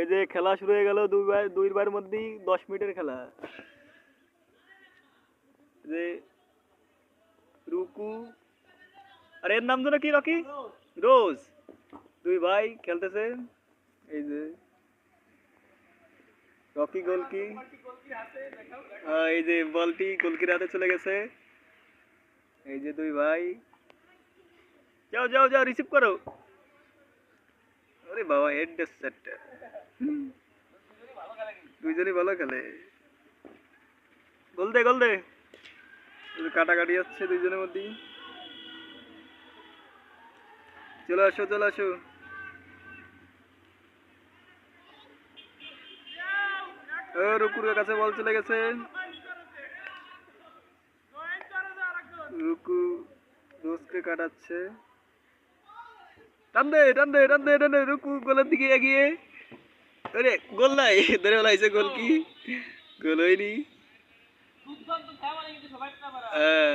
এই যে খেলা শুরু হয়ে গেল, দুইবার মধ্যেই 10 মিনিটের খেলা। যে রুকু, আর এর নাম যেন কি, রকি, রোজ। দুই ভাই খেলতেছে। এই যে রকি গোলকি, এই যে বলটি গোলকির হাতে চলে গেছে। এই যে দুই ভাই, যাও যাও যাও, রিসিভ করো। আরে বাবা, হেড সেট, দুইজনই ভালো খেলে। গোল দে, গোল দে। কাটাকাটি হচ্ছে দুইজনের মধ্যেই। চলে আসো, চলে আসো। রুকুর কাছে বল চলে গেছে। রুকু রোজকে কাটাচ্ছে। টান দে, টান দে, টান দে, টান দে। রুকু গোলের দিকে এগিয়ে। আরে গোল নাই, ধরে ফেলাইছে। গোল কি, গোল হয়নি। হ্যাঁ।